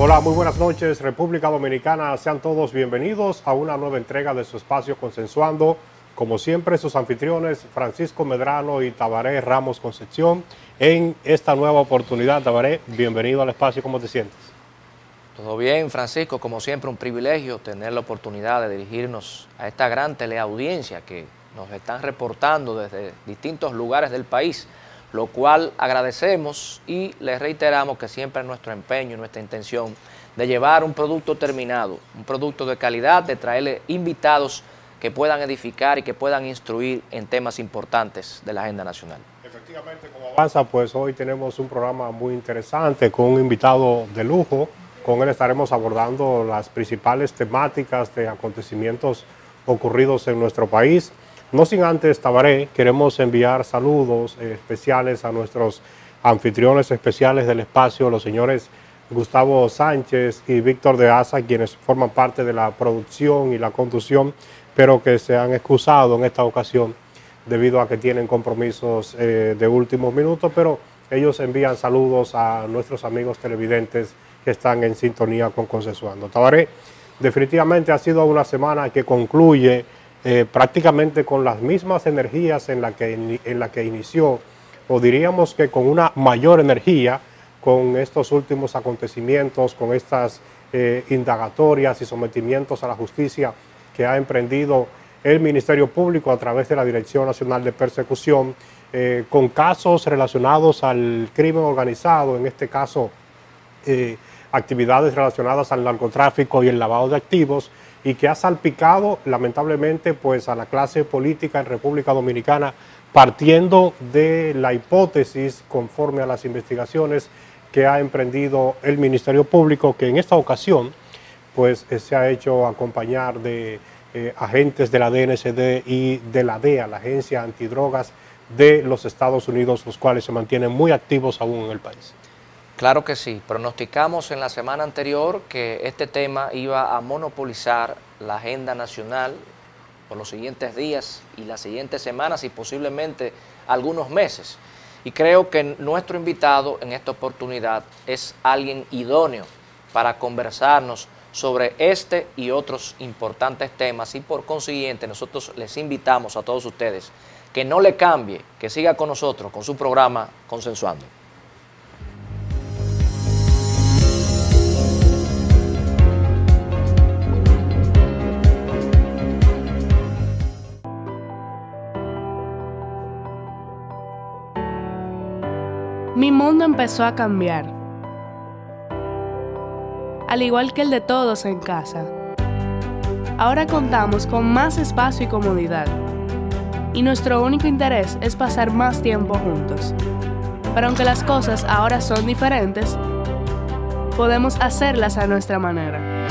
Hola, muy buenas noches, República Dominicana. Sean todos bienvenidos a una nueva entrega de su espacio Consensuando. Como siempre, sus anfitriones Francisco Medrano y Tabaré Ramos Concepción. En esta nueva oportunidad, Tabaré, bienvenido al espacio. ¿Cómo te sientes? Todo bien, Francisco. Como siempre, un privilegio tener la oportunidad de dirigirnos a esta gran teleaudiencia que nos están reportando desde distintos lugares del país, lo cual agradecemos y les reiteramos que siempre es nuestro empeño y nuestra intención de llevar un producto terminado, un producto de calidad, de traerle invitados que puedan edificar y que puedan instruir en temas importantes de la agenda nacional. Efectivamente, como avanza, pues hoy tenemos un programa muy interesante con un invitado de lujo. Con él estaremos abordando las principales temáticas de acontecimientos ocurridos en nuestro país. No sin antes, Tabaré, queremos enviar saludos especiales a nuestros anfitriones especiales del espacio, los señores Gustavo Sánchez y Víctor de Asa, quienes forman parte de la producción y la conducción, pero que se han excusado en esta ocasión debido a que tienen compromisos de últimos minutos, pero ellos envían saludos a nuestros amigos televidentes que están en sintonía con Consensuando. Tabaré, definitivamente ha sido una semana que concluye prácticamente con las mismas energías en la que inició, o diríamos que con una mayor energía con estos últimos acontecimientos, con estas indagatorias y sometimientos a la justicia que ha emprendido el Ministerio Público a través de la Dirección Nacional de Persecución, con casos relacionados al crimen organizado, en este caso actividades relacionadas al narcotráfico y el lavado de activos, y que ha salpicado lamentablemente pues a la clase política en República Dominicana, partiendo de la hipótesis conforme a las investigaciones que ha emprendido el Ministerio Público, que en esta ocasión pues se ha hecho acompañar de agentes de la DNCD y de la DEA, la Agencia Antidrogas de los Estados Unidos, los cuales se mantienen muy activos aún en el país. Claro que sí. Pronosticamos en la semana anterior que este tema iba a monopolizar la agenda nacional por los siguientes días y las siguientes semanas y posiblemente algunos meses. Y creo que nuestro invitado en esta oportunidad es alguien idóneo para conversarnos sobre este y otros importantes temas, y por consiguiente nosotros les invitamos a todos ustedes que no le cambie, que siga con nosotros con su programa Consensuando. Mi mundo empezó a cambiar, al igual que el de todos en casa. Ahora contamos con más espacio y comodidad, y nuestro único interés es pasar más tiempo juntos. Pero aunque las cosas ahora son diferentes, podemos hacerlas a nuestra manera.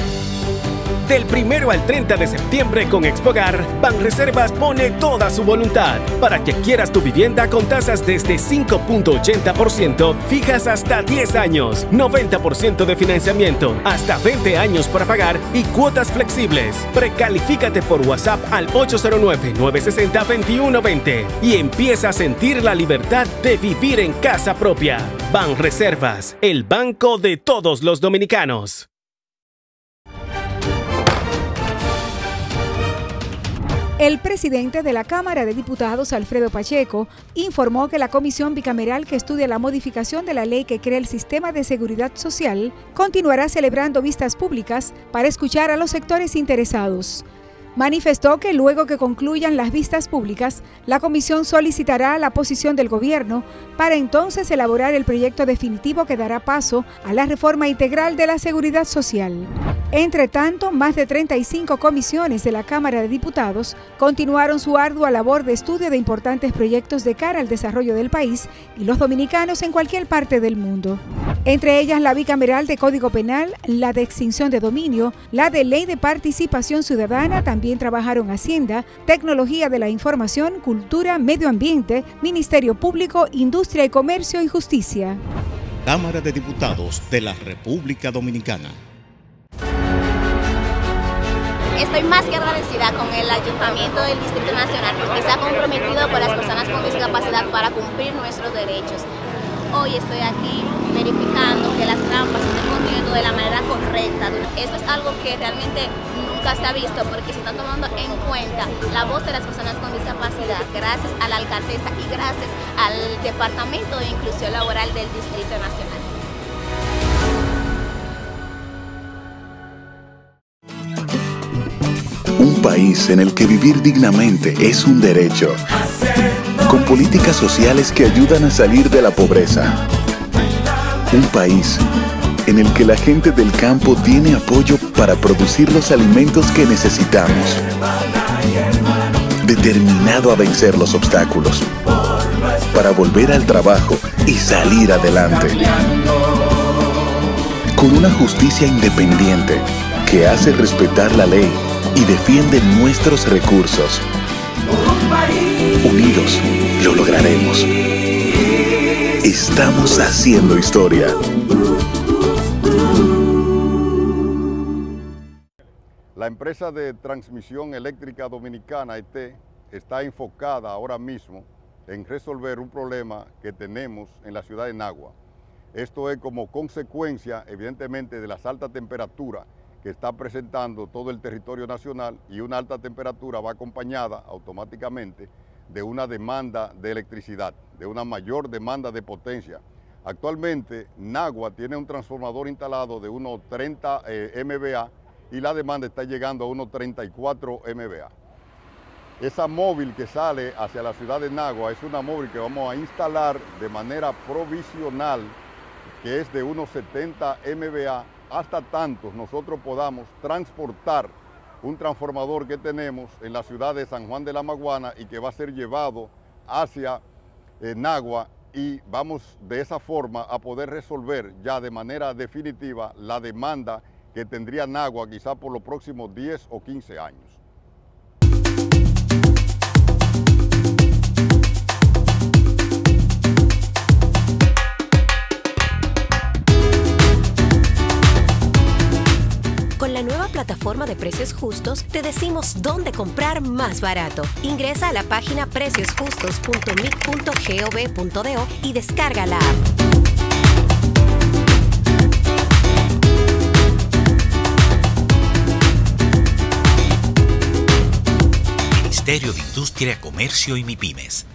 Del 1 al 30 de septiembre con Expogar, Banreservas pone toda su voluntad para que adquieras tu vivienda con tasas desde 5.80%, fijas hasta 10 años, 90% de financiamiento, hasta 20 años para pagar y cuotas flexibles. Precalifícate por WhatsApp al 809-960-2120 y empieza a sentir la libertad de vivir en casa propia. Banreservas, el banco de todos los dominicanos. El presidente de la Cámara de Diputados, Alfredo Pacheco, informó que la comisión bicameral que estudia la modificación de la ley que crea el sistema de seguridad social continuará celebrando vistas públicas para escuchar a los sectores interesados. Manifestó que luego que concluyan las vistas públicas, la comisión solicitará la posición del gobierno para entonces elaborar el proyecto definitivo que dará paso a la reforma integral de la seguridad social. Entre tanto, más de 35 comisiones de la Cámara de Diputados continuaron su ardua labor de estudio de importantes proyectos de cara al desarrollo del país y los dominicanos en cualquier parte del mundo. Entre ellas la bicameral de Código Penal, la de extinción de dominio, la de Ley de Participación Ciudadana. También trabajaron Hacienda, Tecnología de la Información, Cultura, Medio Ambiente, Ministerio Público, Industria y Comercio y Justicia. Cámara de Diputados de la República Dominicana. Estoy más que agradecida con el Ayuntamiento del Distrito Nacional porque se ha comprometido con las personas con discapacidad para cumplir nuestros derechos. hoy estoy aquí verificando que las trampas se estén construyendo de la manera correcta. Esto es algo que realmente nunca se ha visto porque se está tomando en cuenta la voz de las personas con discapacidad gracias a la alcaldesa y gracias al Departamento de Inclusión Laboral del Distrito Nacional. Un país en el que vivir dignamente es un derecho, con políticas sociales que ayudan a salir de la pobreza. Un país en el que la gente del campo tiene apoyo para producir los alimentos que necesitamos. Determinado a vencer los obstáculos, para volver al trabajo y salir adelante. Con una justicia independiente que hace respetar la ley y defiende nuestros recursos. Unidos lo lograremos. Estamos haciendo historia. La empresa de transmisión eléctrica dominicana, ET, está enfocada ahora mismo en resolver un problema que tenemos en la ciudad de Nagua. Esto es como consecuencia, evidentemente, de las altas temperaturas que está presentando todo el territorio nacional, y una alta temperatura va acompañada automáticamente de una demanda de electricidad, de una mayor demanda de potencia. Actualmente, Nagua tiene un transformador instalado de unos 30 MVA y la demanda está llegando a unos 34 MVA. Esa móvil que sale hacia la ciudad de Nagua es una móvil que vamos a instalar de manera provisional, que es de unos 70 MVA, hasta tanto nosotros podamos transportar un transformador que tenemos en la ciudad de San Juan de la Maguana y que va a ser llevado hacia Nagua, y vamos de esa forma a poder resolver ya de manera definitiva la demanda que tendría Nagua quizá por los próximos 10 o 15 años. Con la nueva plataforma de Precios Justos, te decimos dónde comprar más barato. Ingresa a la página preciosjustos.mic.gov.do y descarga la app. Ministerio de Industria, Comercio y MIPYMES.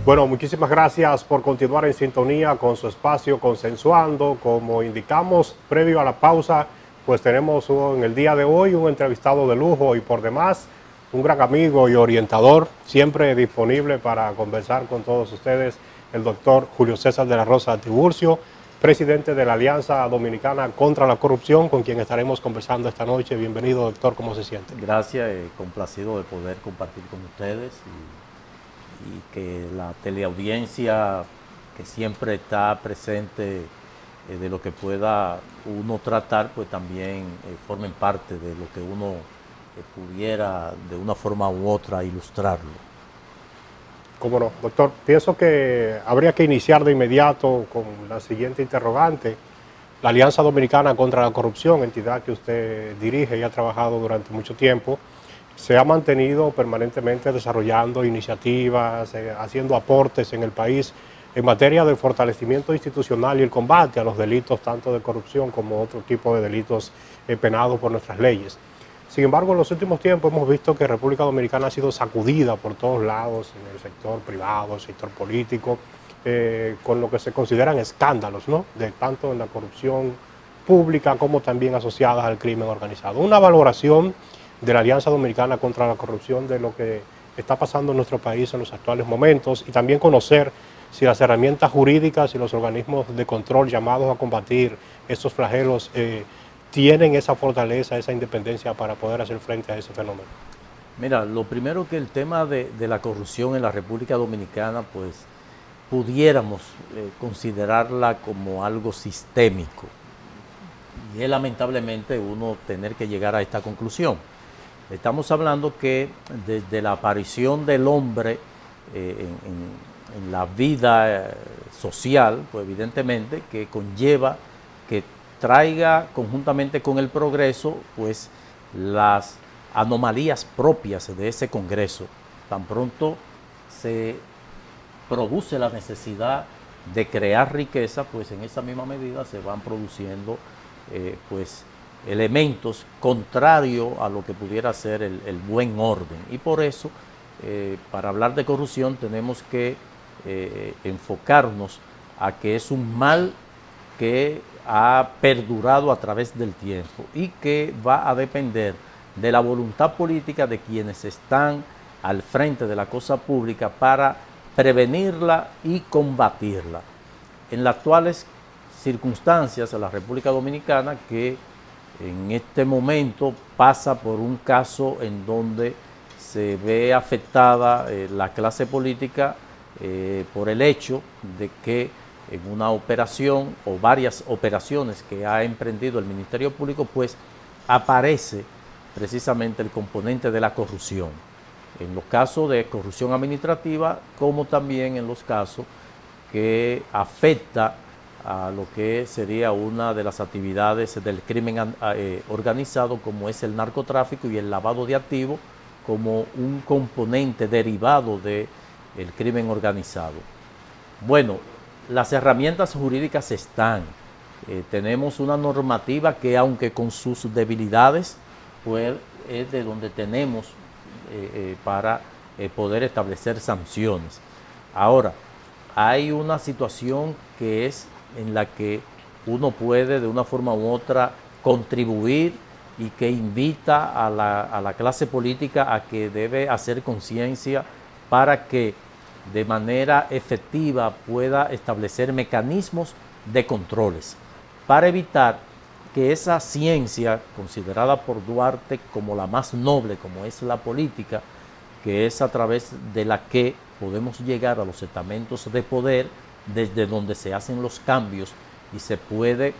Bueno, muchísimas gracias por continuar en sintonía con su espacio Consensuando. Como indicamos previo a la pausa, pues tenemos en el día de hoy un entrevistado de lujo y por demás un gran amigo y orientador, siempre disponible para conversar con todos ustedes, el doctor Julio César de la Rosa Tiburcio, presidente de la Alianza Dominicana contra la Corrupción, con quien estaremos conversando esta noche. Bienvenido, doctor, ¿cómo se siente? Gracias, complacido de poder compartir con ustedes y que la teleaudiencia que siempre está presente de lo que pueda uno tratar, pues también formen parte de lo que uno pudiera de una forma u otra ilustrarlo. Cómo no, doctor. Pienso que habría que iniciar de inmediato con la siguiente interrogante. La Alianza Dominicana contra la Corrupción, entidad que usted dirige y ha trabajado durante mucho tiempo, se ha mantenido permanentemente desarrollando iniciativas, haciendo aportes en el país en materia de fortalecimiento institucional y el combate a los delitos tanto de corrupción como otro tipo de delitos penados por nuestras leyes. Sin embargo, en los últimos tiempos hemos visto que República Dominicana ha sido sacudida por todos lados, en el sector privado, el sector político, con lo que se consideran escándalos, ¿no? De tanto en la corrupción pública como también asociadas al crimen organizado. Una valoración de la Alianza Dominicana contra la Corrupción de lo que está pasando en nuestro país en los actuales momentos, y también conocer si las herramientas jurídicas y los organismos de control llamados a combatir estos flagelos tienen esa fortaleza, esa independencia para poder hacer frente a ese fenómeno. Mira, lo primero que el tema de la corrupción en la República Dominicana, pues pudiéramos considerarla como algo sistémico, y es lamentablemente uno tener que llegar a esta conclusión. Estamos hablando que desde la aparición del hombre en la vida social, pues evidentemente que conlleva que traiga conjuntamente con el progreso pues las anomalías propias de ese Congreso. Tan pronto se produce la necesidad de crear riqueza, pues en esa misma medida se van produciendo pues elementos contrarios a lo que pudiera ser el buen orden. Y por eso, para hablar de corrupción tenemos que enfocarnos a que es un mal que ha perdurado a través del tiempo y que va a depender de la voluntad política de quienes están al frente de la cosa pública para prevenirla y combatirla. En las actuales circunstancias, la República Dominicana, que en este momento pasa por un caso en donde se ve afectada la clase política por el hecho de que en una operación o varias operaciones que ha emprendido el Ministerio Público, pues aparece precisamente el componente de la corrupción. En los casos de corrupción administrativa, como también en los casos que afecta a lo que sería una de las actividades del crimen organizado, como es el narcotráfico y el lavado de activos, como un componente derivado del crimen organizado. Bueno, las herramientas jurídicas están. Tenemos una normativa que, aunque con sus debilidades, pues es de donde tenemos para poder establecer sanciones. Ahora, hay una situación que es en la que uno puede de una forma u otra contribuir y que invita a la clase política a que debe hacer conciencia para que de manera efectiva pueda establecer mecanismos de controles para evitar que esa ciencia considerada por Duarte como la más noble, como es la política, que es a través de la que podemos llegar a los estamentos de poder, desde donde se hacen los cambios y se puede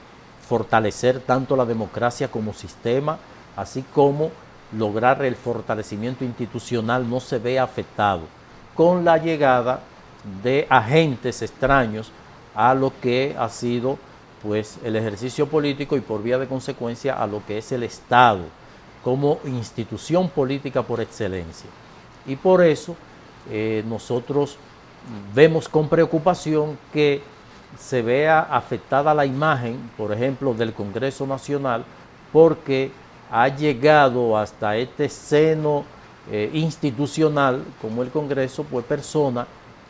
fortalecer tanto la democracia como sistema, así como lograr el fortalecimiento institucional, no se ve afectado con la llegada de agentes extraños a lo que ha sido pues el ejercicio político y por vía de consecuencia a lo que es el Estado como institución política por excelencia. Y por eso nosotros vemos con preocupación que se vea afectada la imagen, por ejemplo, del Congreso Nacional, porque ha llegado hasta este seno institucional como el Congreso, pues personas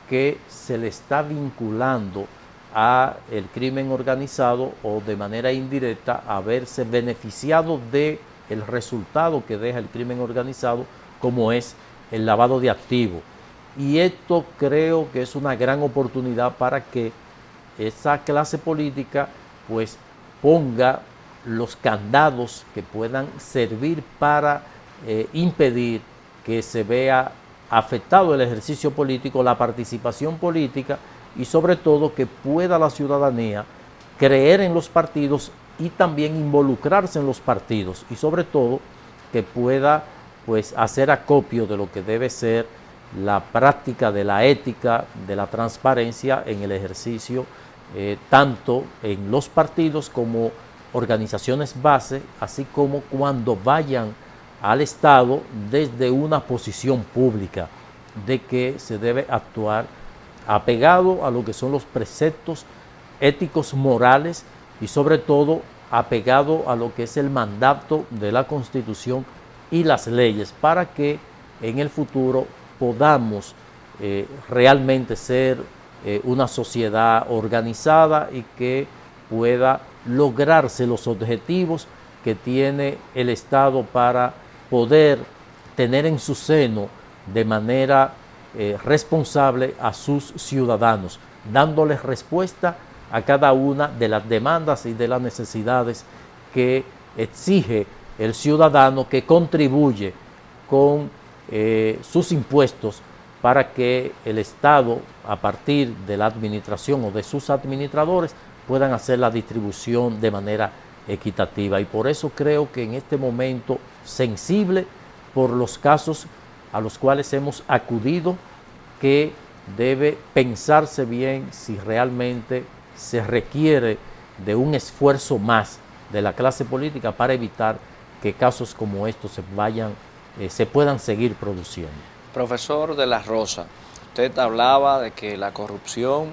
que se le está vinculando a el crimen organizado o de manera indirecta a verse beneficiado de el resultado que deja el crimen organizado, como es el lavado de activos. Y esto creo que es una gran oportunidad para que esa clase política pues ponga los candados que puedan servir para impedir que se vea afectado el ejercicio político, la participación política y sobre todo que pueda la ciudadanía creer en los partidos y también involucrarse en los partidos y sobre todo que pueda pues hacer acopio de lo que debe ser la práctica de la ética, de la transparencia en el ejercicio tanto en los partidos como organizaciones base, así como cuando vayan al Estado desde una posición pública de que se debe actuar apegado a lo que son los preceptos éticos morales y sobre todo apegado a lo que es el mandato de la Constitución y las leyes para que en el futuro podamos realmente ser una sociedad organizada y que pueda lograrse los objetivos que tiene el Estado para poder tener en su seno de manera responsable a sus ciudadanos, dándoles respuesta a cada una de las demandas y de las necesidades que exige el ciudadano que contribuye con sus impuestos para que el Estado, a partir de la administración o de sus administradores, puedan hacer la distribución de manera equitativa. Y por eso creo que en este momento sensible por los casos a los cuales hemos acudido, que debe pensarse bien si realmente se requiere de un esfuerzo más de la clase política para evitar que casos como estos se vayan se puedan seguir produciendo. Profesor de la Rosa, usted hablaba de que la corrupción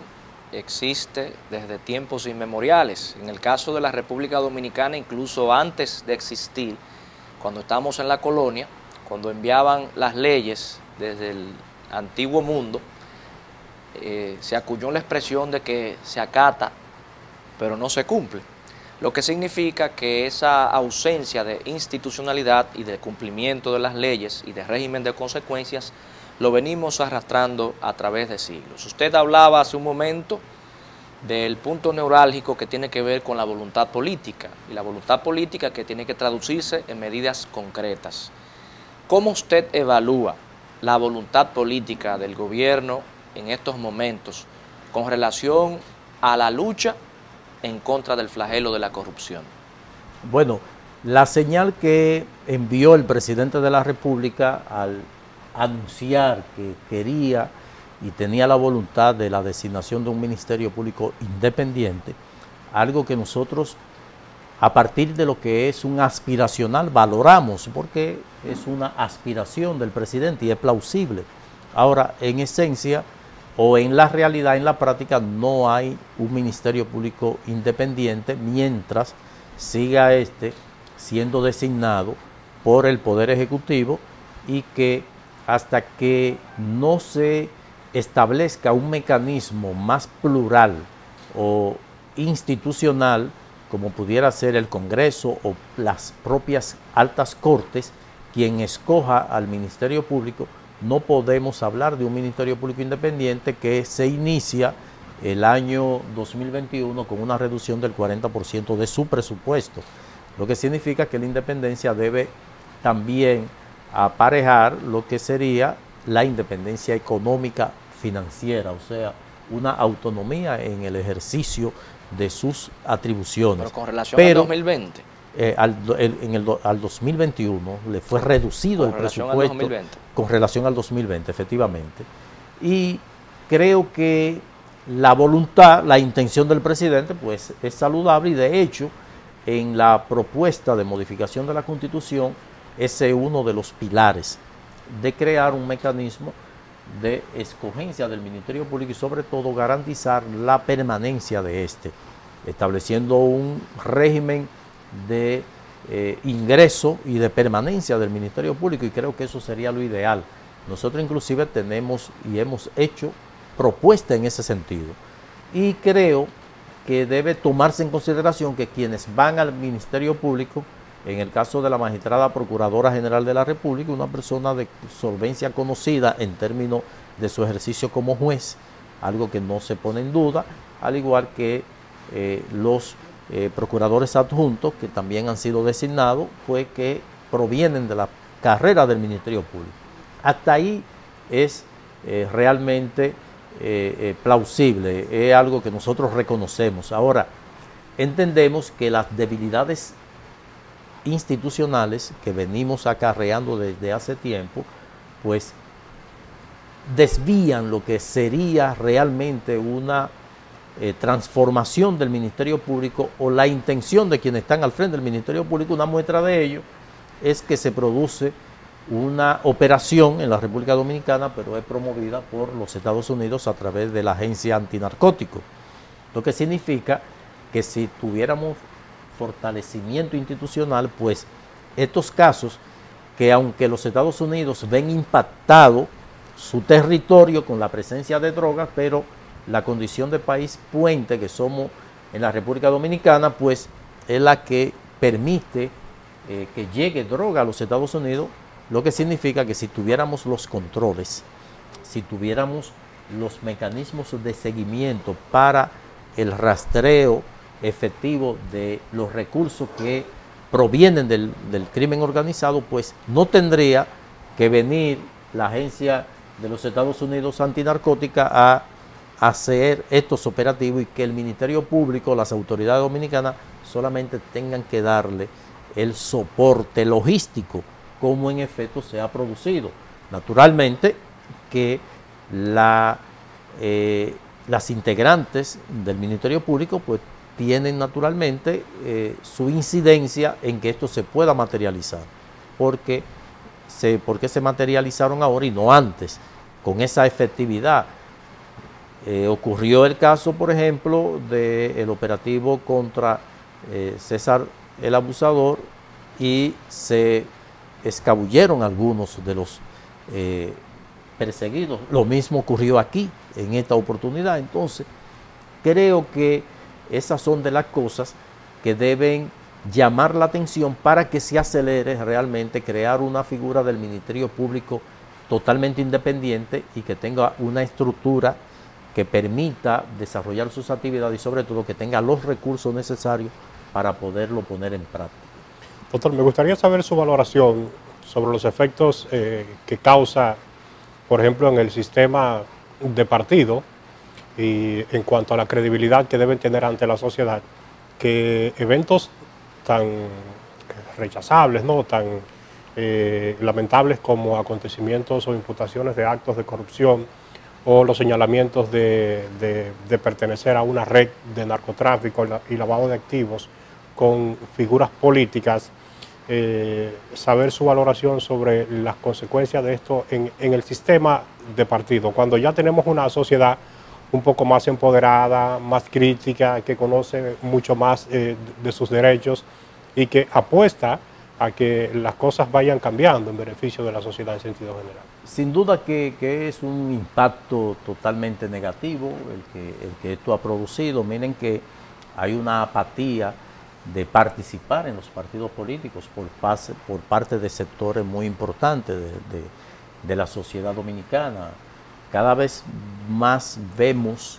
existe desde tiempos inmemoriales. En el caso de la República Dominicana, incluso antes de existir, cuando estamos en la colonia, cuando enviaban las leyes desde el antiguo mundo, se acuñó la expresión de que se acata, pero no se cumple. Lo que significa que esa ausencia de institucionalidad y de cumplimiento de las leyes y de régimen de consecuencias lo venimos arrastrando a través de siglos. Usted hablaba hace un momento del punto neurálgico que tiene que ver con la voluntad política, y la voluntad política que tiene que traducirse en medidas concretas. ¿Cómo usted evalúa la voluntad política del gobierno en estos momentos con relación a la lucha en contra del flagelo de la corrupción? Bueno, la señal que envió el presidente de la República al anunciar que quería y tenía la voluntad de la designación de un Ministerio Público independiente, algo que nosotros, a partir de lo que es un aspiracional, valoramos, porque es una aspiración del presidente y es plausible. Ahora, en esencia, o en la realidad, en la práctica, no hay un Ministerio Público independiente mientras siga siendo designado por el Poder Ejecutivo, y que hasta que no se establezca un mecanismo más plural o institucional, como pudiera ser el Congreso o las propias altas cortes, quien escoja al Ministerio Público, no podemos hablar de un Ministerio Público independiente que se inicia el año 2021 con una reducción del 40% de su presupuesto, lo que significa que la independencia debe también aparejar lo que sería la independencia económica financiera, o sea, una autonomía en el ejercicio de sus atribuciones. Pero con relación al 2020. Al 2021 le fue reducido el presupuesto con relación al 2020, efectivamente. Y creo que la voluntad, la intención del presidente, pues es saludable, y de hecho, en la propuesta de modificación de la Constitución, ese es uno de los pilares de crear un mecanismo de escogencia del Ministerio Público y sobre todo garantizar la permanencia de estableciendo un régimen de ingreso y de permanencia del Ministerio Público, y creo que eso sería lo ideal. Nosotros inclusive tenemos y hemos hecho propuestas en ese sentido, y creo que debe tomarse en consideración que quienes van al Ministerio Público, en el caso de la magistrada Procuradora General de la República, una persona de solvencia conocida en términos de su ejercicio como juez, algo que no se pone en duda, al igual que los procuradores adjuntos, que también han sido designados, pues que provienen de la carrera del Ministerio Público. Hasta ahí es realmente plausible, es algo que nosotros reconocemos. Ahora, entendemos que las debilidades institucionales que venimos acarreando desde hace tiempo, pues desvían lo que sería realmente una transformación del Ministerio Público, o la intención de quienes están al frente del Ministerio Público. Una muestra de ello es que se produce una operación en la República Dominicana, pero es promovida por los Estados Unidos a través de la Agencia Antinarcótico, lo que significa que si tuviéramos fortalecimiento institucional, pues estos casos, que aunque los Estados Unidos ven impactado su territorio con la presencia de drogas, pero la condición de país puente que somos en la República Dominicana, pues es la que permite que llegue droga a los Estados Unidos, lo que significa que si tuviéramos los controles, si tuviéramos los mecanismos de seguimiento para el rastreo efectivo de los recursos que provienen del crimen organizado, pues no tendría que venir la Agencia de los Estados Unidos Antinarcótica a hacer estos operativos, y que el Ministerio Público, las autoridades dominicanas, solamente tengan que darle el soporte logístico, como en efecto se ha producido. Naturalmente que las integrantes del Ministerio Público pues tienen naturalmente su incidencia en que esto se pueda materializar, porque por qué se materializaron ahora y no antes, con esa efectividad. Ocurrió el caso, por ejemplo, del operativo contra César el Abusador, y se escabulleron algunos de los perseguidos. Lo mismo ocurrió aquí, en esta oportunidad. Entonces, creo que esas son de las cosas que deben llamar la atención para que se acelere realmente crear una figura del Ministerio Público totalmente independiente y que tenga una estructura que permita desarrollar sus actividades y sobre todo que tenga los recursos necesarios para poderlo poner en práctica. Doctor, me gustaría saber su valoración sobre los efectos que causa, por ejemplo, en el sistema de partido y en cuanto a la credibilidad que deben tener ante la sociedad, que eventos tan rechazables, ¿no?, tan lamentables como acontecimientos o imputaciones de actos de corrupción o los señalamientos de pertenecer a una red de narcotráfico y lavado de activos con figuras políticas, saber su valoración sobre las consecuencias de esto en el sistema de partido, cuando ya tenemos una sociedad un poco más empoderada, más crítica, que conoce mucho más de sus derechos y que apuesta a que las cosas vayan cambiando en beneficio de la sociedad en sentido general. Sin duda que es un impacto totalmente negativo el que esto ha producido. Miren que hay una apatía de participar en los partidos políticos por parte de sectores muy importantes de la sociedad dominicana. Cada vez más vemos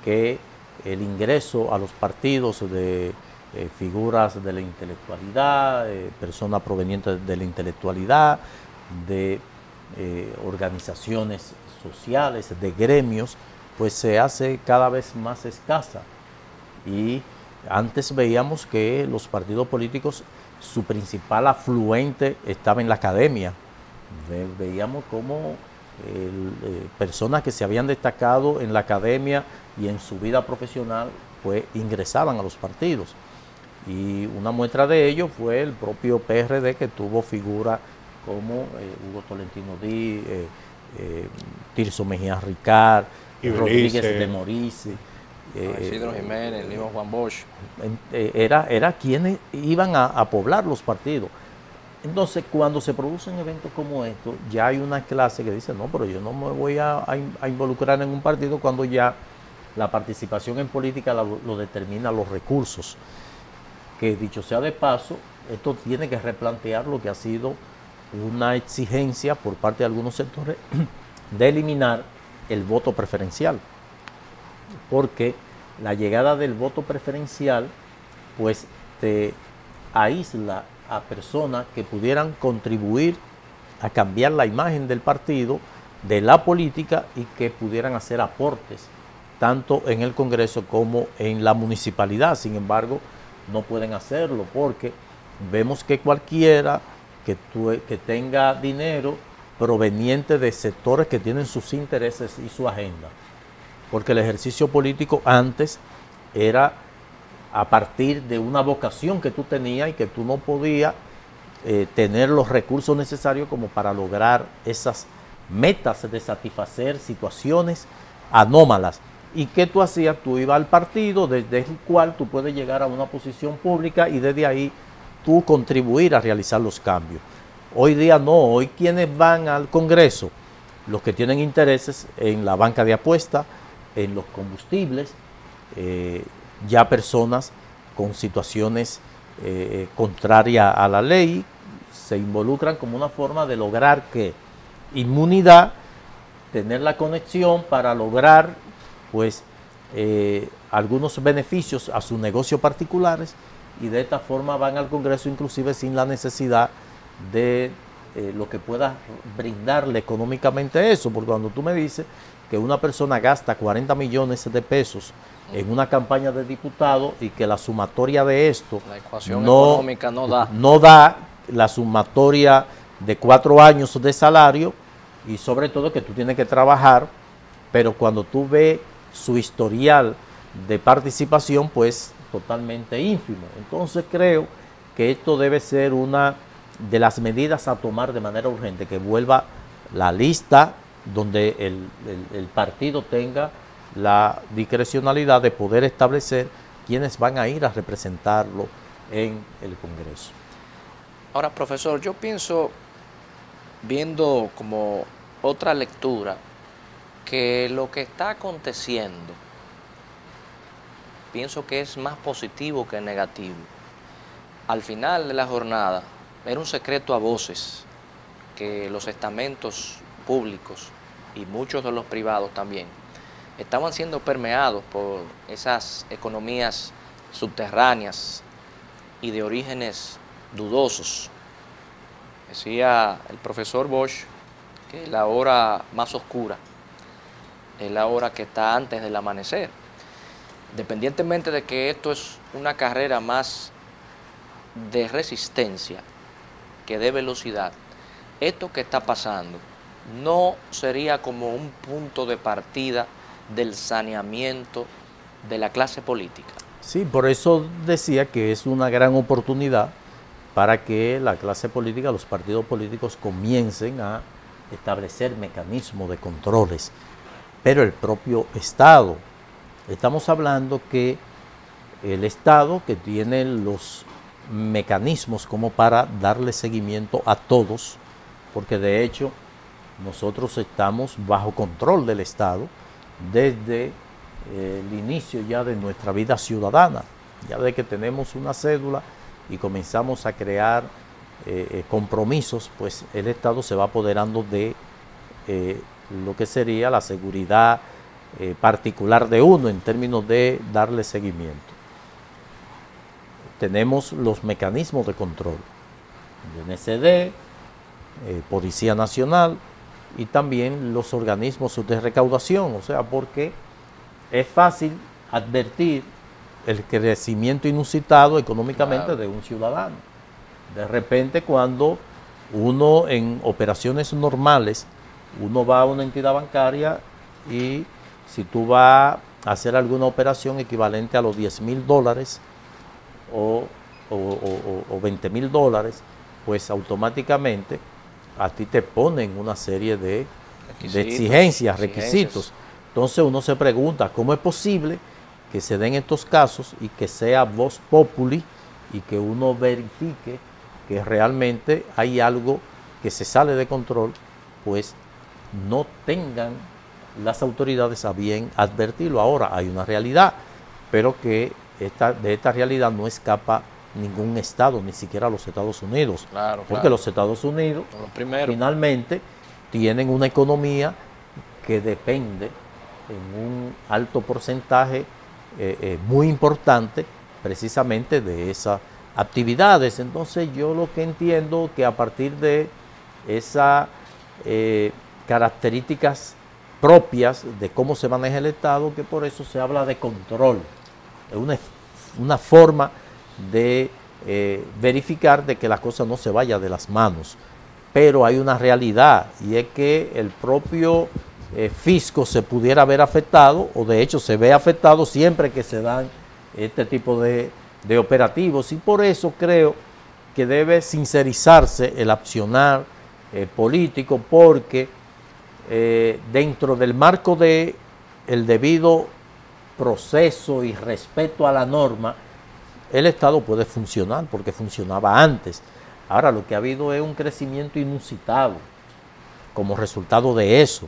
que el ingreso a los partidos de figuras de la intelectualidad, personas provenientes de la intelectualidad, de organizaciones sociales, de gremios, pues se hace cada vez más escasa. Y antes veíamos que los partidos políticos, su principal afluente estaba en la academia. Veíamos como personas que se habían destacado en la academia y en su vida profesional, pues ingresaban a los partidos. Y una muestra de ello fue el propio PRD, que tuvo figuras como Hugo Tolentino Díaz, Tirso Mejía Ricard, Rodríguez de Morici, Isidro Jiménez, el mismo Juan Bosch. Era quienes iban a poblar los partidos. Entonces, cuando se producen eventos como estos, ya hay una clase que dice, no, pero yo no me voy a involucrar en un partido cuando ya la participación en política lo determina los recursos. Que dicho sea de paso, esto tiene que replantear lo que ha sido una exigencia por parte de algunos sectores de eliminar el voto preferencial. Porque la llegada del voto preferencial, pues te aísla a personas que pudieran contribuir a cambiar la imagen del partido, de la política, y que pudieran hacer aportes tanto en el Congreso como en la municipalidad. Sin embargo, no pueden hacerlo porque vemos que cualquiera que tenga dinero proveniente de sectores que tienen sus intereses y su agenda, porque el ejercicio político antes era a partir de una vocación que tú tenías y que tú no podías tener los recursos necesarios como para lograr esas metas de satisfacer situaciones anómalas. ¿Y qué tú hacías? Tú ibas al partido desde el cual tú puedes llegar a una posición pública y desde ahí tú contribuir a realizar los cambios. Hoy día no, hoy quienes van al Congreso, los que tienen intereses en la banca de apuestas, en los combustibles, ya personas con situaciones contrarias a la ley se involucran como una forma de lograr que inmunidad, tener la conexión para lograr pues algunos beneficios a sus negocios particulares, y de esta forma van al Congreso inclusive sin la necesidad de lo que pueda brindarle económicamente eso, porque cuando tú me dices que una persona gasta 40 millones de pesos en una campaña de diputado y que la sumatoria de esto la ecuación económica no da la sumatoria de 4 años de salario, y sobre todo que tú tienes que trabajar, pero cuando tú ves su historial de participación, pues totalmente ínfimo. Entonces creo que esto debe ser una de las medidas a tomar de manera urgente, que vuelva la lista donde el partido tenga la discrecionalidad de poder establecer quiénes van a ir a representarlo en el Congreso. Ahora, profesor, yo pienso, viendo como otra lectura, que lo que está aconteciendo, pienso que es más positivo que negativo. Al final de la jornada, era un secreto a voces que los estamentos públicos y muchos de los privados también estaban siendo permeados por esas economías subterráneas y de orígenes dudosos. Decía el profesor Bosch que la hora más oscura es la hora que está antes del amanecer. Independientemente de que esto es una carrera más de resistencia que de velocidad, esto que está pasando no sería como un punto de partida del saneamiento de la clase política. Sí, por eso decía que es una gran oportunidad para que la clase política, los partidos políticos comiencen a establecer mecanismos de controles, pero el propio Estado. Estamos hablando que el Estado, que tiene los mecanismos como para darle seguimiento a todos, porque de hecho nosotros estamos bajo control del Estado desde el inicio ya de nuestra vida ciudadana, ya de que tenemos una cédula y comenzamos a crear compromisos, pues el Estado se va apoderando de lo que sería la seguridad particular de uno en términos de darle seguimiento. Tenemos los mecanismos de control, DNCD, Policía Nacional y también los organismos de recaudación, o sea, porque es fácil advertir el crecimiento inusitado económicamente de un ciudadano. De repente, cuando uno en operaciones normales, uno va a una entidad bancaria y si tú vas a hacer alguna operación equivalente a los $10,000 o $20,000, pues automáticamente a ti te ponen una serie de exigencias, requisitos. Entonces uno se pregunta, ¿cómo es posible que se den estos casos y que sea vox populi y que uno verifique que realmente hay algo que se sale de control? Pues no tengan las autoridades a bien advertirlo. Ahora hay una realidad, pero que de esta realidad no escapa ningún Estado, ni siquiera los Estados Unidos. Porque los Estados Unidos finalmente tienen una economía que depende en un alto porcentaje muy importante precisamente de esas actividades. Entonces yo lo que entiendo que a partir de esas características propias de cómo se maneja el Estado, que por eso se habla de control, es una forma de verificar de que la cosa no se vaya de las manos. Pero hay una realidad, y es que el propio fisco se pudiera ver afectado, o de hecho se ve afectado siempre que se dan este tipo de operativos, y por eso creo que debe sincerizarse el accionar político, porque dentro del marco de el debido proceso y respeto a la norma, el Estado puede funcionar, porque funcionaba antes. Ahora lo que ha habido es un crecimiento inusitado como resultado de eso,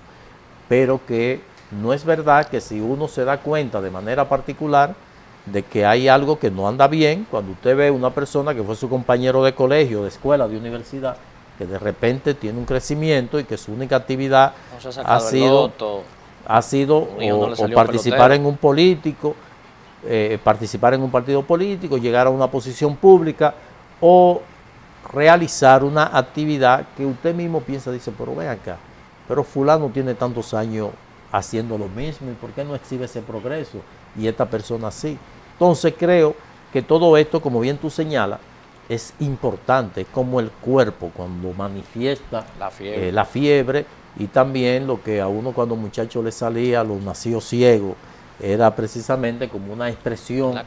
pero que no es verdad que si uno se da cuenta de manera particular de que hay algo que no anda bien, cuando usted ve una persona que fue su compañero de colegio, de escuela, de universidad, que de repente tiene un crecimiento y que su única actividad ha sido o participar en un político, participar en un partido político, llegar a una posición pública o realizar una actividad que usted mismo piensa, dice, pero ven acá, pero fulano tiene tantos años haciendo lo mismo, ¿y por qué no exhibe ese progreso? Y esta persona sí. Entonces creo que todo esto, como bien tú señalas, es importante, como el cuerpo cuando manifiesta la fiebre, y también lo que a uno cuando muchacho le salía, los nacidos ciegos, era precisamente como una expresión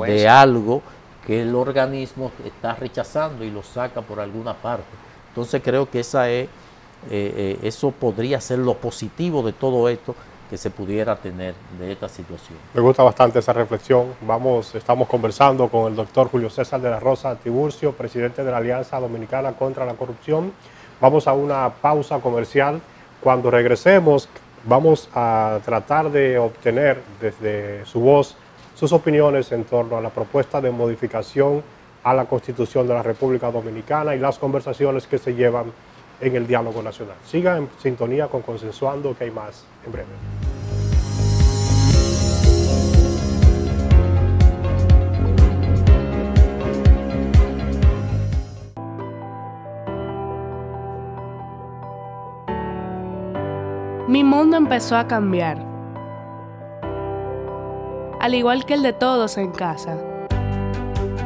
de algo que el organismo está rechazando y lo saca por alguna parte. Entonces creo que eso podría ser lo positivo de todo esto que se pudiera tener de esta situación. Me gusta bastante esa reflexión. Estamos conversando con el doctor Julio César de la Rosa Tiburcio, presidente de la Alianza Dominicana contra la Corrupción. Vamos a una pausa comercial. Cuando regresemos, vamos a tratar de obtener desde su voz sus opiniones en torno a la propuesta de modificación a la Constitución de la República Dominicana y las conversaciones que se llevan en el diálogo nacional. Siga en sintonía con Consensuando, que hay más en breve. Mi mundo empezó a cambiar, al igual que el de todos en casa.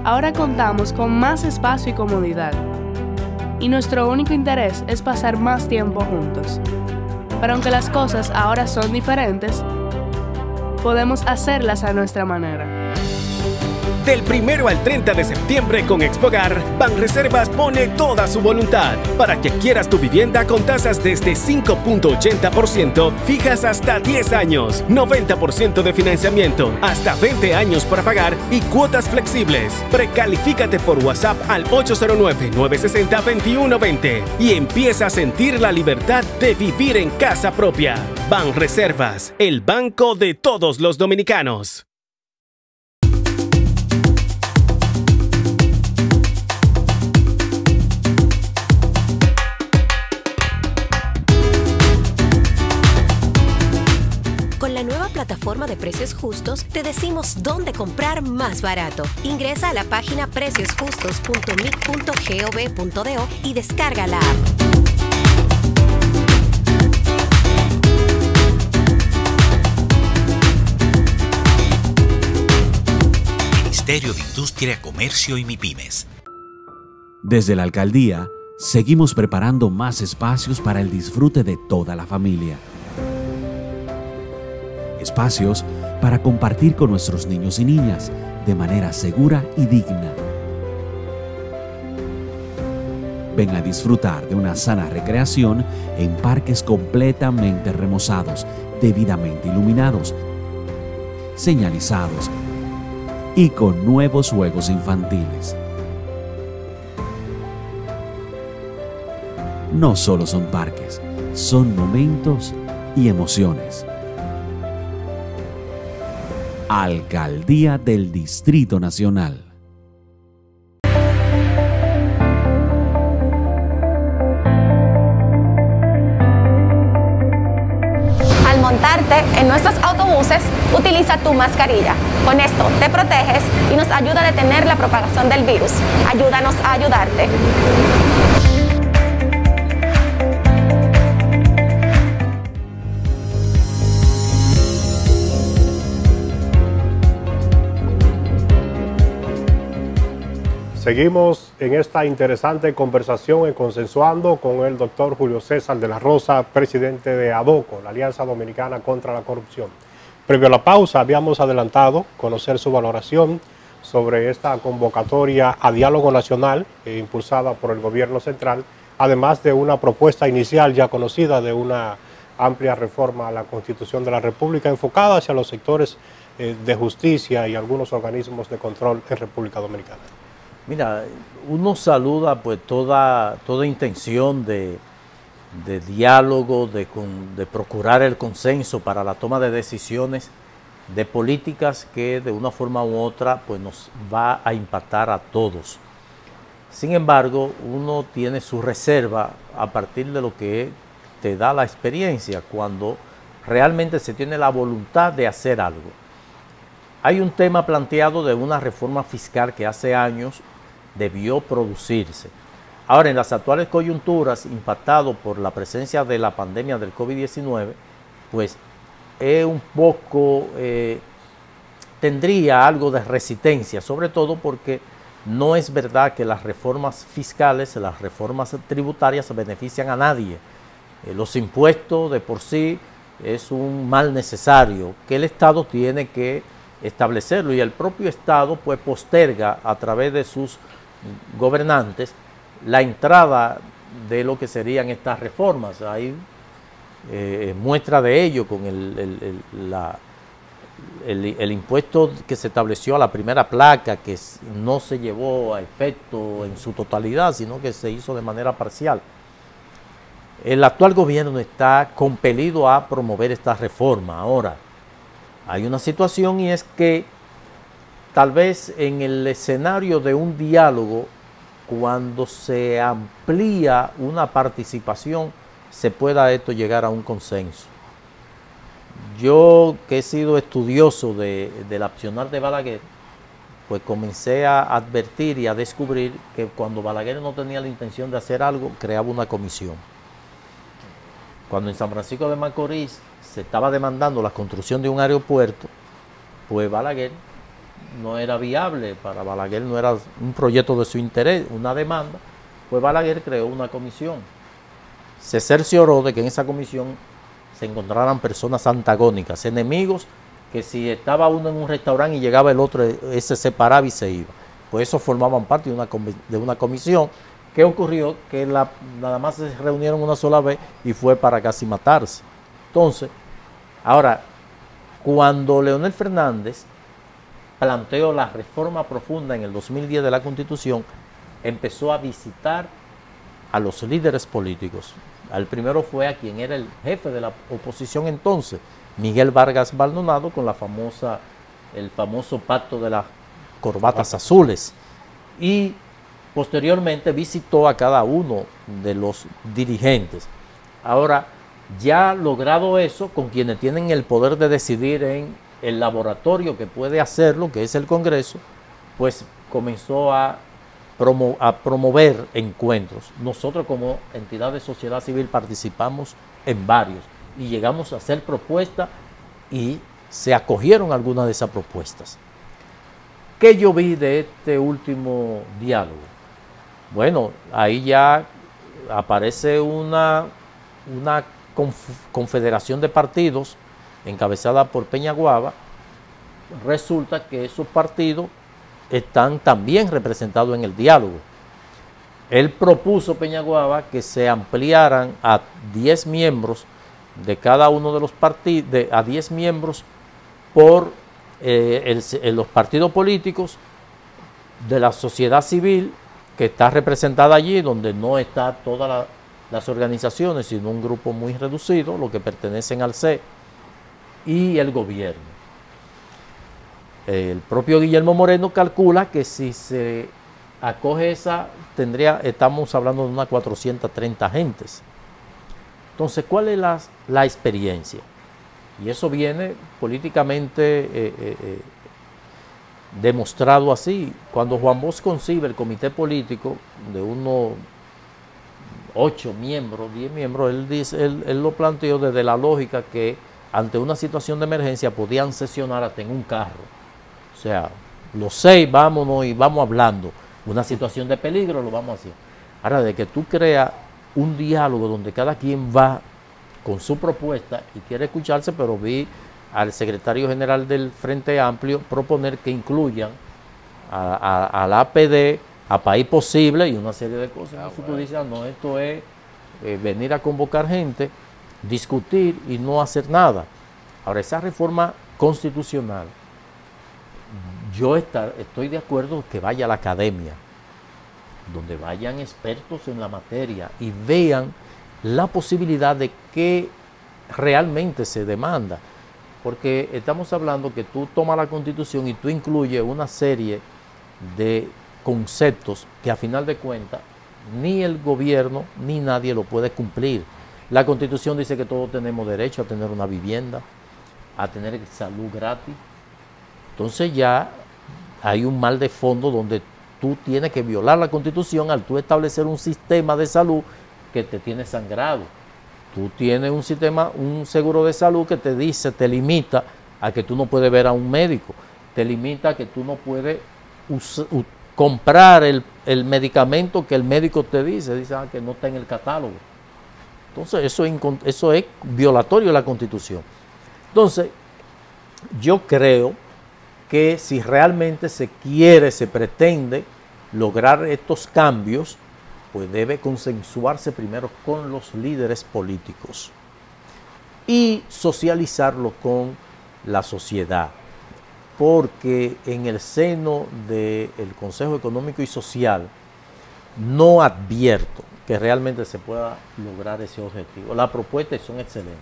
Ahora contamos con más espacio y comodidad, y nuestro único interés es pasar más tiempo juntos. Pero aunque las cosas ahora son diferentes, podemos hacerlas a nuestra manera. Del 1 al 30 de septiembre con Expogar, Banreservas pone toda su voluntad para que adquieras tu vivienda con tasas desde 5.80%, fijas hasta 10 años, 90% de financiamiento, hasta 20 años para pagar y cuotas flexibles. Precalifícate por WhatsApp al 809-960-2120 y empieza a sentir la libertad de vivir en casa propia. Banreservas, el banco de todos los dominicanos. Con la nueva plataforma de Precios Justos, te decimos dónde comprar más barato. Ingresa a la página preciosjustos.mic.gov.do y descarga la app. Ministerio de Industria, Comercio y MIPYMES. Desde la alcaldía, seguimos preparando más espacios para el disfrute de toda la familia. Espacios para compartir con nuestros niños y niñas de manera segura y digna. Ven a disfrutar de una sana recreación en parques completamente remozados, debidamente iluminados, señalizados y con nuevos juegos infantiles. No solo son parques, son momentos y emociones. Alcaldía del Distrito Nacional. Al montarte en nuestros autobuses, utiliza tu mascarilla. Con esto te proteges y nos ayuda a detener la propagación del virus. Ayúdanos a ayudarte. Seguimos en esta interesante conversación en Consensuando con el doctor Julio César de la Rosa, presidente de ADOCO, la Alianza Dominicana contra la Corrupción. Previo a la pausa habíamos adelantado conocer su valoración sobre esta convocatoria a diálogo nacional impulsada por el gobierno central, además de una propuesta inicial ya conocida de una amplia reforma a la Constitución de la República enfocada hacia los sectores de justicia y algunos organismos de control en República Dominicana. Mira, uno saluda pues toda intención de diálogo, de procurar el consenso para la toma de decisiones de políticas que de una forma u otra pues nos va a impactar a todos. Sin embargo, uno tiene su reserva a partir de lo que te da la experiencia, cuando realmente se tiene la voluntad de hacer algo. Hay un tema planteado de una reforma fiscal que hace años debió producirse. Ahora, en las actuales coyunturas, impactado por la presencia de la pandemia del COVID-19, pues un poco tendría algo de resistencia, sobre todo porque no es verdad que las reformas fiscales, las reformas tributarias benefician a nadie. Los impuestos de por sí es un mal necesario que el Estado tiene que establecerlo, y el propio Estado pues posterga a través de sus gobernantes la entrada de lo que serían estas reformas. Hay muestra de ello con el impuesto que se estableció a la primera placa, que no se llevó a efecto en su totalidad, sino que se hizo de manera parcial. El actual gobierno está compelido a promover esta reforma. Ahora, hay una situación, y es que tal vez en el escenario de un diálogo, cuando se amplía una participación, se pueda esto llegar a un consenso. Yo, que he sido estudioso del accionar de Balaguer, pues comencé a advertir y a descubrir que cuando Balaguer no tenía la intención de hacer algo, creaba una comisión. Cuando en San Francisco de Macorís se estaba demandando la construcción de un aeropuerto, pues Balaguer no era viable, para Balaguer no era un proyecto de su interés, una demanda, pues Balaguer creó una comisión. Se cercioró de que en esa comisión se encontraran personas antagónicas, enemigos, que si estaba uno en un restaurante y llegaba el otro, ese se paraba y se iba. Pues eso formaban parte de una comisión. ¿Qué ocurrió? Que nada más se reunieron una sola vez y fue para casi matarse. Entonces, ahora, cuando Leonel Fernández planteó la reforma profunda en el 2010 de la Constitución, empezó a visitar a los líderes políticos. Al primero fue a quien era el jefe de la oposición entonces, Miguel Vargas Maldonado, con el famoso pacto de las corbatas azules. Y posteriormente visitó a cada uno de los dirigentes. Ahora, ya logrado eso, con quienes tienen el poder de decidir en el laboratorio que puede hacerlo, que es el Congreso, pues comenzó a promover encuentros. Nosotros como entidad de sociedad civil participamos en varios y llegamos a hacer propuestas y se acogieron algunas de esas propuestas. ¿Qué yo vi de este último diálogo? Bueno, ahí ya aparece una confederación de partidos encabezada por Peñaguaba. Resulta que esos partidos están también representados en el diálogo. Él propuso, Peñaguaba, que se ampliaran a 10 miembros de cada uno de los partidos, a 10 miembros por los partidos políticos de la sociedad civil que está representada allí, donde no está todas las organizaciones, sino un grupo muy reducido, los que pertenecen al C, y el gobierno. El propio Guillermo Moreno calcula que si se acoge esa, estamos hablando de unas 430 gentes. Entonces, ¿cuál es la experiencia? Y eso viene políticamente demostrado así. Cuando Juan Bosch concibe el comité político de unos 8 miembros, 10 miembros, él lo planteó desde la lógica que ante una situación de emergencia podían sesionar hasta en un carro. O sea, los 6 vámonos y vamos hablando. Una situación de peligro lo vamos a hacer. Ahora, de que tú creas un diálogo donde cada quien va con su propuesta y quiere escucharse, pero vi al secretario general del Frente Amplio proponer que incluyan a la APD, a País Posible y una serie de cosas. Tú dices, no, esto es venir a convocar gente, discutir y no hacer nada. Ahora, esa reforma constitucional, yo estoy de acuerdo que vaya a la academia, donde vayan expertos en la materia y vean la posibilidad de que realmente se demanda. Porque estamos hablando que tú tomas la Constitución y tú incluyes una serie de conceptos que a final de cuentas ni el gobierno ni nadie lo puede cumplir. La Constitución dice que todos tenemos derecho a tener una vivienda, a tener salud gratis. Entonces ya hay un mal de fondo donde tú tienes que violar la Constitución al tú establecer un sistema de salud que te tiene sangrado. Tú tienes un seguro de salud que te limita a que tú no puedes ver a un médico, te limita a que tú no puedes comprar el medicamento que el médico te dice que no está en el catálogo. Entonces eso es violatorio de la Constitución. Entonces yo creo que si realmente se quiere, se pretende lograr estos cambios, pues debe consensuarse primero con los líderes políticos y socializarlo con la sociedad, porque en el seno del Consejo Económico y Social no advierto que realmente se pueda lograr ese objetivo. Las propuestas son excelentes.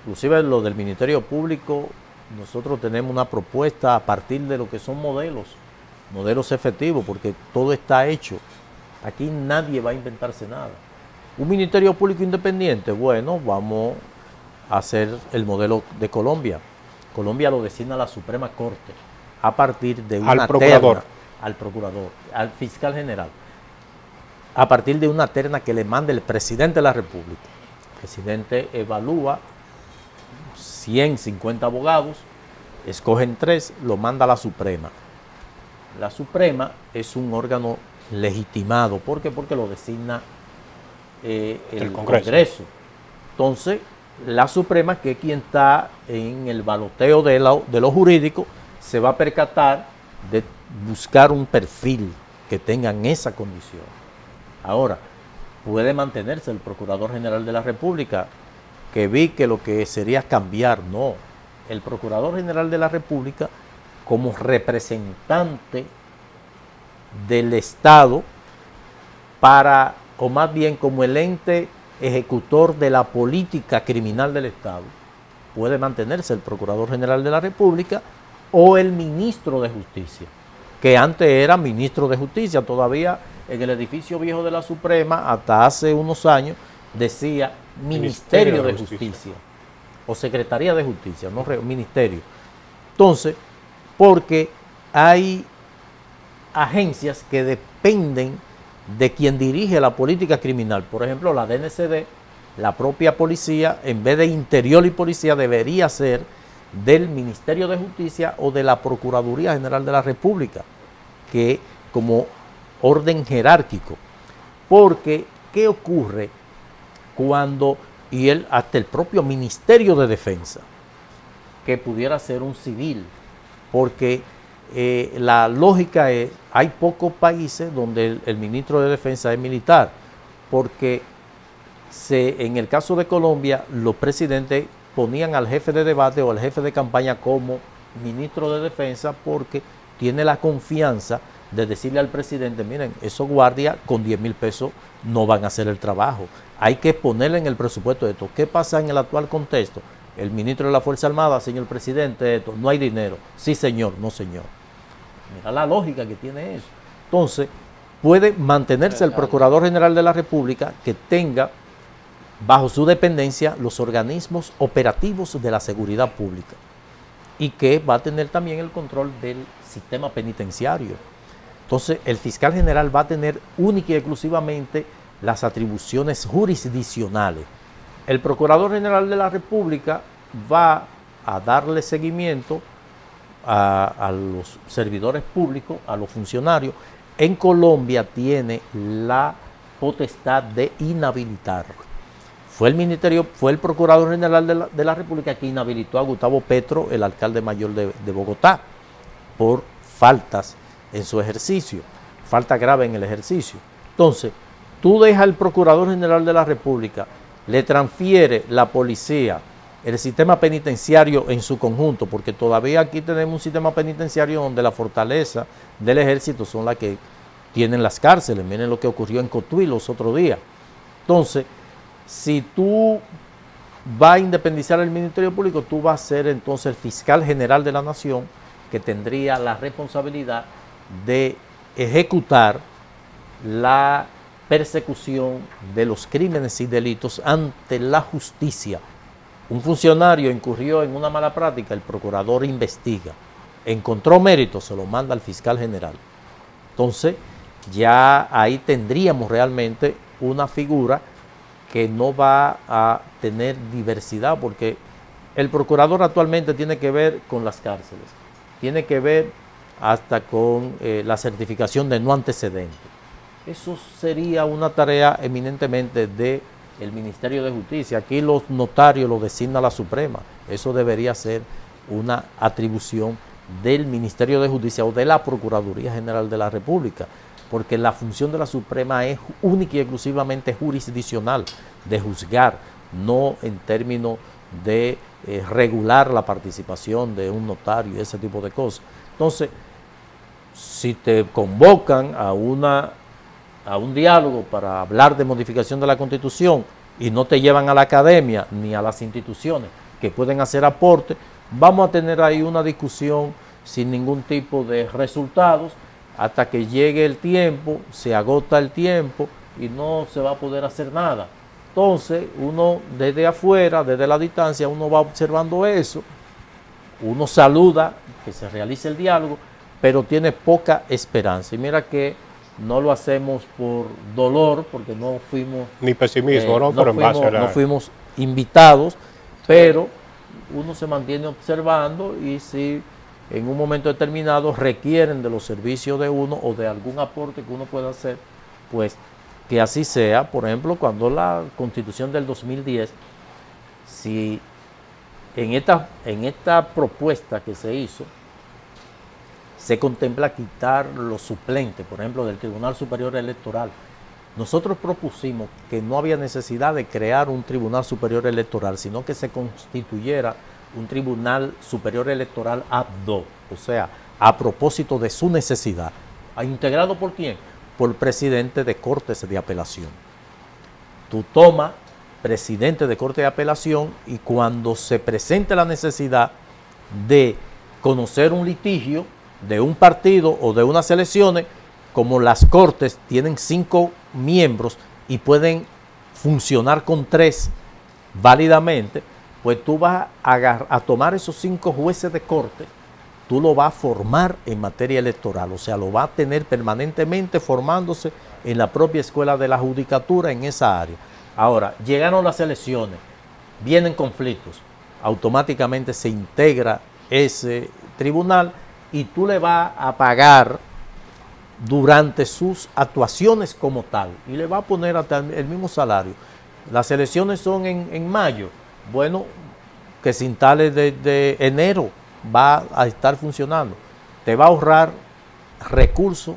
Inclusive lo del Ministerio Público, nosotros tenemos una propuesta a partir de lo que son modelos efectivos, porque todo está hecho. Aquí nadie va a inventarse nada. Un Ministerio Público independiente, bueno, vamos a hacer el modelo de Colombia. Colombia lo designa la Suprema Corte a partir de una terna, al procurador, al fiscal general, a partir de una terna que le manda el presidente de la República. El presidente evalúa 150 abogados, escogen 3, lo manda a la Suprema. La Suprema es un órgano legitimado. ¿Por qué? Porque lo designa el Congreso. Entonces, la Suprema, que es quien está en el baloteo de lo jurídico, se va a percatar de buscar un perfil que tengan esa condición. Ahora, puede mantenerse el Procurador General de la República, que vi que lo que sería cambiar, no. El Procurador General de la República, como representante del Estado, o más bien como el ente ejecutor de la política criminal del Estado, puede mantenerse el Procurador General de la República o el Ministro de Justicia, que antes era Ministro de Justicia. Todavía en el edificio viejo de la Suprema, hasta hace unos años, decía Ministerio de Justicia o Secretaría de Justicia, no Ministerio. Entonces, porque hay agencias que dependen de quien dirige la política criminal. Por ejemplo, la DNCD, la propia policía, en vez de Interior y Policía, debería ser del Ministerio de Justicia o de la Procuraduría General de la República, que como orden jerárquico. Porque, ¿qué ocurre cuando, hasta el propio Ministerio de Defensa, que pudiera ser un civil? Porque la lógica es, hay pocos países donde el ministro de Defensa es militar, porque en el caso de Colombia, los presidentes ponían al jefe de debate o al jefe de campaña como ministro de Defensa, porque tiene la confianza de decirle al presidente, miren, esos guardias con 10,000 pesos no van a hacer el trabajo. Hay que ponerle en el presupuesto esto. ¿Qué pasa en el actual contexto? El ministro de la Fuerza Armada, señor presidente, esto, no hay dinero. Sí, señor, no, señor. Mira la lógica que tiene eso. Entonces, puede mantenerse el Procurador General de la República, que tenga bajo su dependencia los organismos operativos de la seguridad pública y que va a tener también el control del sistema penitenciario. Entonces, el fiscal general va a tener única y exclusivamente las atribuciones jurisdiccionales. El Procurador General de la República va a darle seguimiento a los servidores públicos, a los funcionarios. En Colombia tiene la potestad de inhabilitar. Fue el Procurador General de la República que inhabilitó a Gustavo Petro, el alcalde mayor de Bogotá, por faltas en su ejercicio, falta grave en el ejercicio. Entonces, tú dejas al Procurador General de la República, le transfiere la policía, el sistema penitenciario en su conjunto, porque todavía aquí tenemos un sistema penitenciario donde la fortaleza del ejército son las que tienen las cárceles. Miren lo que ocurrió en Cotuí los otros días. Entonces, si tú vas a independizar el Ministerio Público, tú vas a ser entonces el fiscal general de la nación, que tendría la responsabilidad de ejecutar la persecución de los crímenes y delitos ante la justicia. Un funcionario incurrió en una mala práctica, el procurador investiga, encontró mérito, se lo manda al fiscal general. Entonces, ya ahí tendríamos realmente una figura que no va a tener diversidad, porque el procurador actualmente tiene que ver con las cárceles, tiene que ver hasta con la certificación de no antecedentes. Eso sería una tarea eminentemente del Ministerio de Justicia. Aquí los notarios lo designa la Suprema. Eso debería ser una atribución del Ministerio de Justicia o de la Procuraduría General de la República, porque la función de la Suprema es única y exclusivamente jurisdiccional, de juzgar, no en términos de regular la participación de un notario y ese tipo de cosas. Entonces, si te convocan a un diálogo para hablar de modificación de la Constitución y no te llevan a la academia ni a las instituciones que pueden hacer aporte, vamos a tener ahí una discusión sin ningún tipo de resultados hasta que llegue el tiempo, se agota el tiempo y no se va a poder hacer nada. Entonces, uno desde afuera, desde la distancia, uno va observando eso, uno saluda que se realice el diálogo, pero tiene poca esperanza. Y mira que no lo hacemos por dolor, porque no fuimos... Ni pesimismo, ¿no? Pero no fuimos invitados, pero uno se mantiene observando y si en un momento determinado requieren de los servicios de uno o de algún aporte que uno pueda hacer, pues que así sea. Por ejemplo, cuando la Constitución del 2010, si en esta propuesta que se hizo, se contempla quitar los suplentes, por ejemplo, del Tribunal Superior Electoral. Nosotros propusimos que no había necesidad de crear un Tribunal Superior Electoral, sino que se constituyera un Tribunal Superior Electoral ad hoc, o sea, a propósito de su necesidad. ¿Integrado por quién? Por el presidente de Cortes de Apelación. Tú tomas presidente de Corte de Apelación y cuando se presente la necesidad de conocer un litigio de un partido o de unas elecciones, como las Cortes tienen 5 miembros y pueden funcionar con 3 válidamente, pues tú vas a tomar esos 5 jueces de corte, tú lo vas a formar en materia electoral, o sea, lo vas a tener permanentemente formándose en la propia escuela de la judicatura en esa área. Ahora, llegaron las elecciones, vienen conflictos, automáticamente se integra ese tribunal y tú le vas a pagar durante sus actuaciones como tal y le vas a poner hasta el mismo salario. Las elecciones son en mayo. Bueno, que se instale desde enero, va a estar funcionando. Te va a ahorrar recursos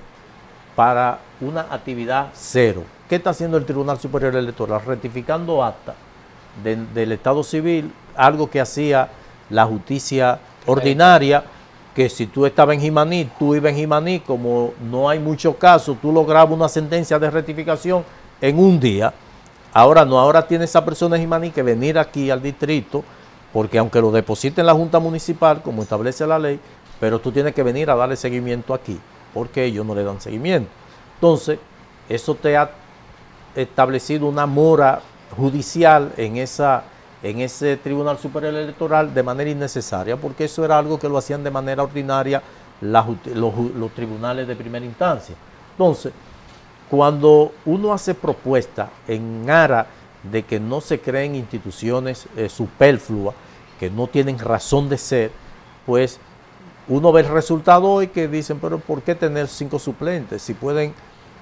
para una actividad cero. ¿Qué está haciendo el Tribunal Superior Electoral? Rectificando acta del Estado Civil, algo que hacía la justicia ordinaria, que si tú estabas en Jimaní, tú ibas en Jimaní, como no hay muchos casos, tú lograbas una sentencia de rectificación en un día. Ahora no, ahora tiene esa persona en Jimaní que venir aquí al distrito, porque aunque lo deposite en la Junta Municipal, como establece la ley, pero tú tienes que venir a darle seguimiento aquí, porque ellos no le dan seguimiento. Entonces, eso te ha establecido una mora judicial en ese Tribunal Superior Electoral de manera innecesaria, porque eso era algo que lo hacían de manera ordinaria los tribunales de primera instancia. Entonces, cuando uno hace propuestas en aras de que no se creen instituciones superfluas, que no tienen razón de ser, pues uno ve el resultado hoy que dicen, pero ¿por qué tener 5 suplentes? Si pueden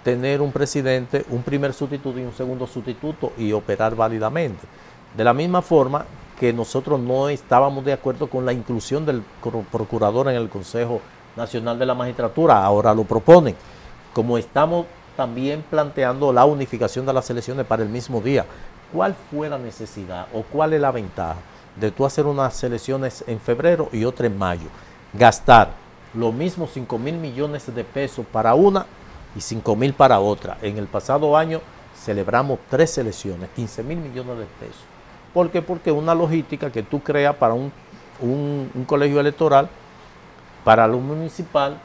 tener un presidente, un primer sustituto y un segundo sustituto y operar válidamente. De la misma forma que nosotros no estábamos de acuerdo con la inclusión del procurador en el Consejo Nacional de la Magistratura, ahora lo proponen, como estamos también planteando la unificación de las elecciones para el mismo día. ¿Cuál fue la necesidad o cuál es la ventaja de tú hacer unas elecciones en febrero y otras en mayo? Gastar lo mismo 5.000 millones de pesos para una y 5.000 para otra. En el pasado año celebramos 3 elecciones, 15.000 millones de pesos. ¿Por qué? Porque una logística que tú creas para un colegio electoral, para lo municipal,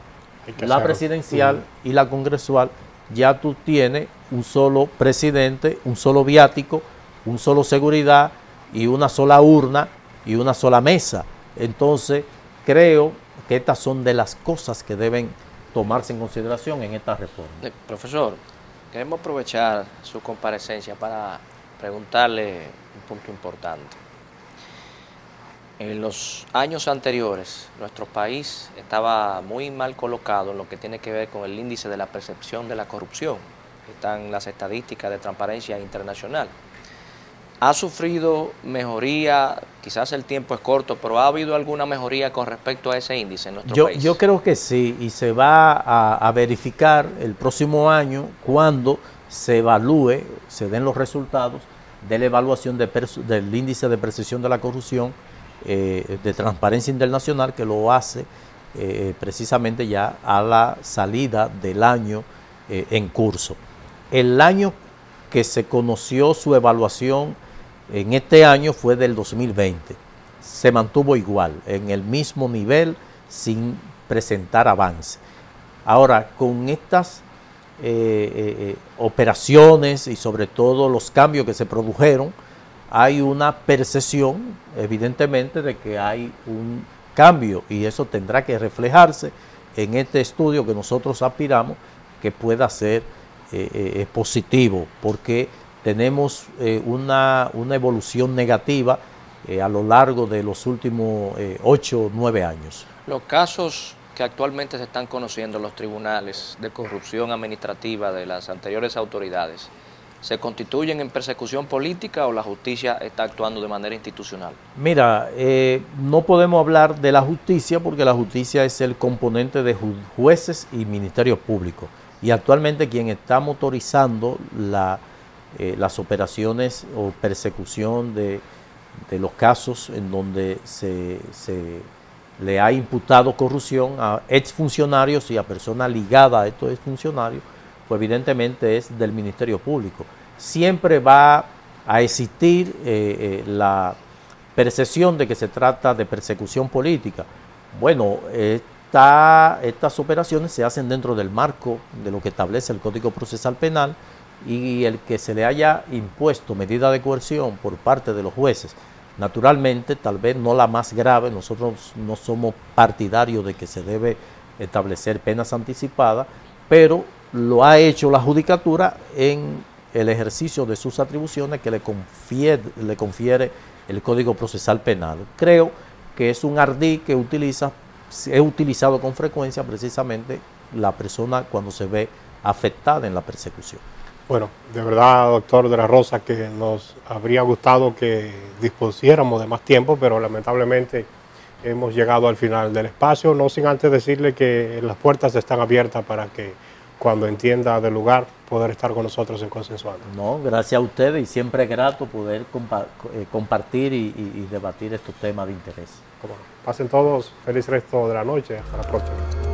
la presidencial y la congresual, ya tú tienes un solo presidente, un solo viático, un solo seguridad y una sola urna y una sola mesa. Entonces, creo que estas son de las cosas que deben tomarse en consideración en esta reforma. Profesor, queremos aprovechar su comparecencia para preguntarle un punto importante. En los años anteriores, nuestro país estaba muy mal colocado en lo que tiene que ver con el índice de la percepción de la corrupción. Están las estadísticas de Transparencia Internacional. ¿Ha sufrido mejoría? Quizás el tiempo es corto, pero ¿ha habido alguna mejoría con respecto a ese índice en nuestro país? Yo creo que sí, y se va a verificar el próximo año cuando se evalúe, se den los resultados de la evaluación del índice de percepción de la corrupción de Transparencia Internacional, que lo hace precisamente ya a la salida del año en curso. El año que se conoció su evaluación en este año fue del 2020. Se mantuvo igual, en el mismo nivel, sin presentar avance. Ahora, con estas operaciones y sobre todo los cambios que se produjeron, hay una percepción, evidentemente, de que hay un cambio, y eso tendrá que reflejarse en este estudio que nosotros aspiramos que pueda ser positivo, porque tenemos una evolución negativa a lo largo de los últimos 8 o 9 años. Los casos que actualmente se están conociendo en los tribunales de corrupción administrativa de las anteriores autoridades, ¿se constituyen en persecución política o la justicia está actuando de manera institucional? Mira, no podemos hablar de la justicia porque la justicia es el componente de jueces y ministerios públicos, y actualmente quien está motorizando las operaciones o persecución de los casos en donde se le ha imputado corrupción a exfuncionarios y a personas ligadas a estos exfuncionarios, pues evidentemente es del Ministerio Público. Siempre va a existir la percepción de que se trata de persecución política. Bueno, estas operaciones se hacen dentro del marco de lo que establece el Código Procesal Penal, y el que se le haya impuesto medida de coerción por parte de los jueces, naturalmente, tal vez no la más grave, nosotros no somos partidarios de que se debe establecer penas anticipadas, pero lo ha hecho la Judicatura en el ejercicio de sus atribuciones que le confiere el Código Procesal Penal. Creo que es un ardid que he utilizado con frecuencia precisamente la persona cuando se ve afectada en la persecución. Bueno, de verdad, doctor de la Rosa, que nos habría gustado que dispusiéramos de más tiempo, pero lamentablemente hemos llegado al final del espacio, no sin antes decirle que las puertas están abiertas para que cuando entienda del lugar poder estar con nosotros en Consensuando. No, gracias a ustedes, y siempre es grato poder compartir y debatir estos temas de interés. Pasen todos, feliz resto de la noche, hasta la próxima.